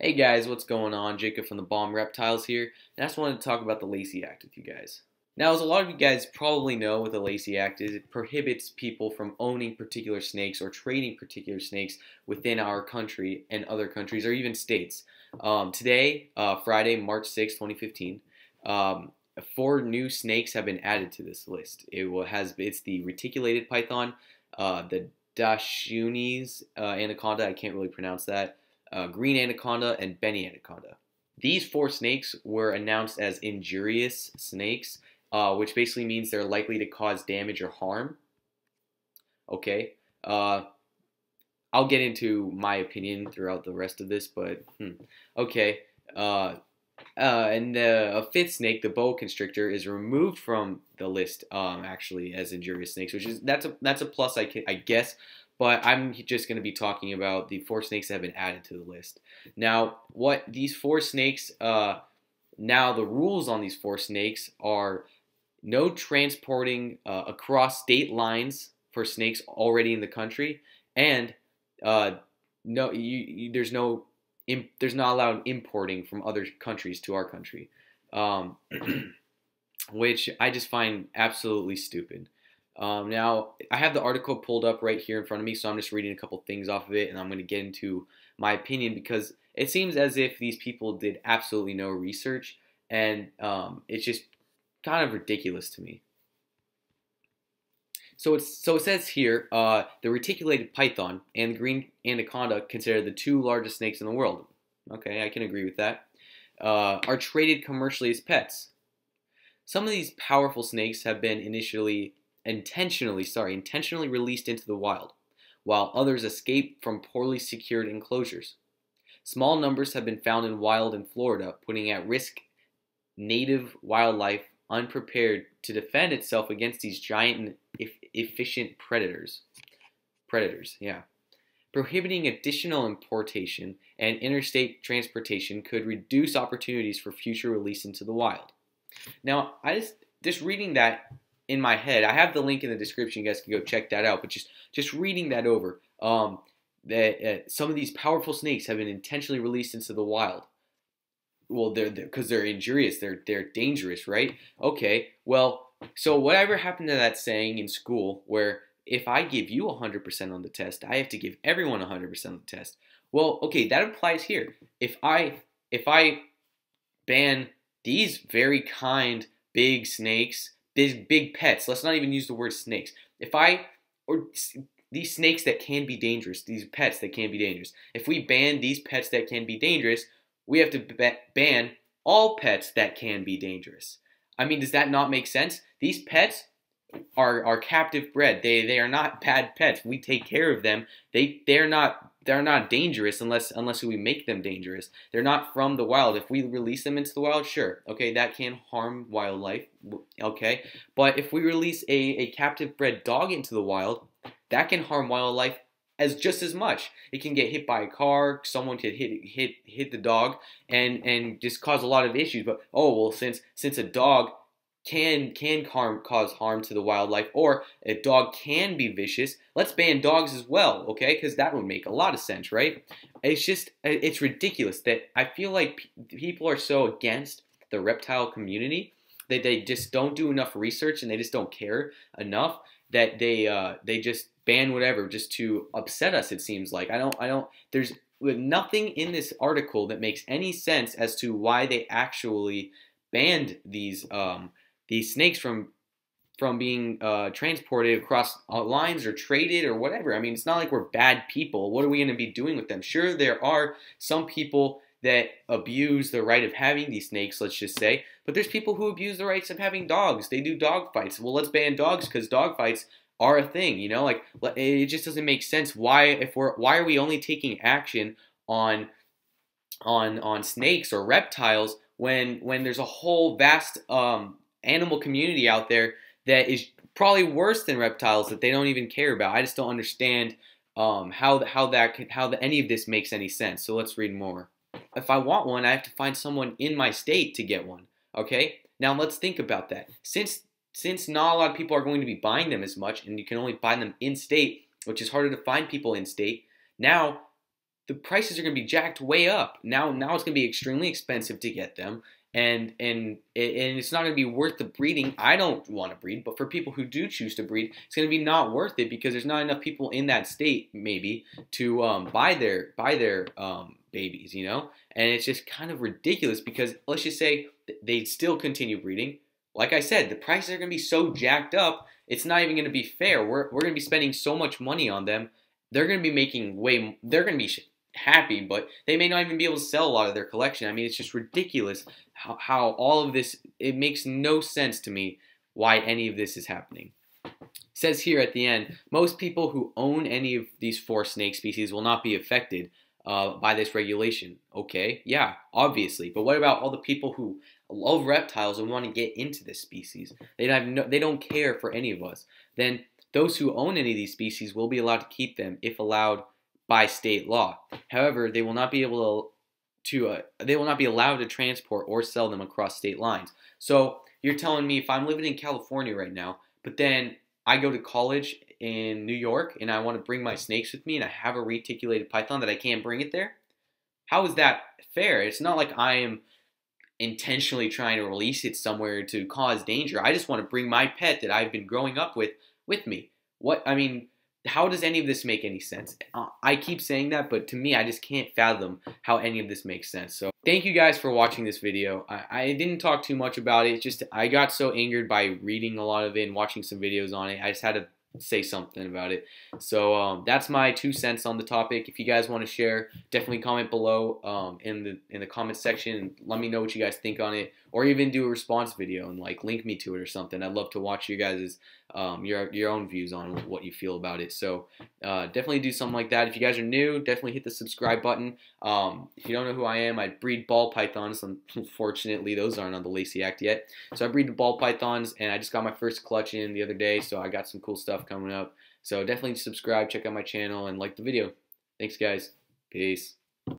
Hey guys, what's going on? Jacob from the Bomb Reptiles here, and I just wanted to talk about the Lacey Act with you guys. Now, as a lot of you guys probably know what the Lacey Act is, it prohibits people from owning particular snakes or trading particular snakes within our country and other countries or even states. Today, Friday, March 6, 2015, four new snakes have been added to this list. It's the reticulated python, the Dashunes anaconda, I can't really pronounce that, green anaconda, and Benny anaconda. These four snakes were announced as injurious snakes, which basically means they're likely to cause damage or harm. Okay. I'll get into my opinion throughout the rest of this, but okay. And a fifth snake, the boa constrictor, is removed from the list actually as injurious snakes, which is that's a plus I guess. But I'm just going to be talking about the four snakes that have been added to the list. Now, what these four snakes, now the rules on these four snakes are no transporting across state lines for snakes already in the country, and no, there's not allowed importing from other countries to our country, which I just find absolutely stupid. Now, I have the article pulled up right here in front of me, so I'm just reading a couple things off of it, and I'm going to get into my opinion because it seems as if these people did absolutely no research, and it's just kind of ridiculous to me. So it says here, the reticulated python and the green anaconda, considered the two largest snakes in the world. Okay, I can agree with that. Are traded commercially as pets. Some of these powerful snakes have been intentionally released into the wild, while others escape from poorly secured enclosures. Small numbers have been found in wild in Florida, putting at risk native wildlife unprepared to defend itself against these giant and efficient predators. Yeah. Prohibiting additional importation and interstate transportation could reduce opportunities for future release into the wild. Now, I just reading that in my head, I have the link in the description. You guys can go check that out. But just reading that over, that some of these powerful snakes have been intentionally released into the wild. Well, because they're injurious, they're dangerous, right? Okay, well, so whatever happened to that saying in school where if I give you 100% on the test, I have to give everyone 100% on the test. Well, okay, that applies here. If I ban these very kind big snakes, big pets, let's not even use the word snakes. Or these snakes that can be dangerous, these pets that can be dangerous. If we ban these pets that can be dangerous, we have to ban all pets that can be dangerous. I mean, does that not make sense? These pets are captive bred. They are not bad pets. We take care of them. They're not dangerous unless we make them dangerous. They're not from the wild. If we release them into the wild, sure, okay, that can harm wildlife, okay. But if we release a captive bred dog into the wild, that can harm wildlife just as much. It can get hit by a car. Someone could hit the dog and just cause a lot of issues. But oh well, since a dog can cause harm to the wildlife, or a dog can be vicious, let's ban dogs as well, okay? Because that would make a lot of sense, right? It's ridiculous that I feel like people are so against the reptile community that they just don't do enough research and they just don't care enough that they just ban whatever just to upset us. It seems like there's nothing in this article that makes any sense as to why they actually banned these snakes from being transported across lines or traded or whatever. I mean, it's not like we're bad people. What are we going to be doing with them? Sure, there are some people that abuse the right of having these snakes, let's just say, but there's people who abuse the rights of having dogs. They do dog fights. Well, let's ban dogs because dog fights are a thing, you know? Like, it just doesn't make sense. Why are we only taking action on snakes or reptiles when there's a whole vast animal community out there that is probably worse than reptiles that they don't even care about? I just don't understand how any of this makes any sense. So let's read more. If I want one, I have to find someone in my state to get one. Okay? Now let's think about that. Since not a lot of people are going to be buying them as much, and you can only buy them in state, which is harder to find people in state, now the prices are going to be jacked way up. Now it's going to be extremely expensive to get them, and it's not going to be worth the breeding. I don't want to breed, but for people who do choose to breed, it's going to be not worth it because there's not enough people in that state maybe to buy their babies, you know. And it's just kind of ridiculous because let's just say they still continue breeding. Like I said, the prices are going to be so jacked up, it's not even going to be fair. We're going to be spending so much money on them. They're going to be making they're going to be happy, but they may not even be able to sell a lot of their collection. I mean, it's just ridiculous how all of this, it makes no sense to me why any of this is happening. It says here at the end, most people who own any of these 4 snake species will not be affected by this regulation. Okay, yeah, obviously. But what about all the people who love reptiles and want to get into this species? They don't care for any of us. Then those who own any of these species will be allowed to keep them if allowed by state law. However, they will not be able to they will not be allowed to transport or sell them across state lines. So you're telling me if I'm living in California right now, but then I go to college in New York and I want to bring my snakes with me and I have a reticulated python that I can't bring it there? How is that fair? It's not like I am intentionally trying to release it somewhere to cause danger. I just want to bring my pet that I've been growing up with me. I mean, how does any of this make any sense? I keep saying that, but to me, I just can't fathom how any of this makes sense. So thank you guys for watching this video. I didn't talk too much about it. It's just I got so angered by reading a lot of it and watching some videos on it. I just had to say something about it. So that's my 2 cents on the topic. If you guys want to share, definitely comment below in the comment section and let me know what you guys think on it, or even do a response video and like link me to it or something. I'd love to watch you guys' your own views on what you feel about it. So definitely do something like that. If you guys are new, definitely hit the subscribe button. If you don't know who I am, I breed ball pythons. Unfortunately, those aren't on the Lacey Act yet. So I breed the ball pythons, and I just got my first clutch in the other day, so I got some cool stuff coming up. So definitely subscribe, check out my channel, and like the video. Thanks, guys. Peace.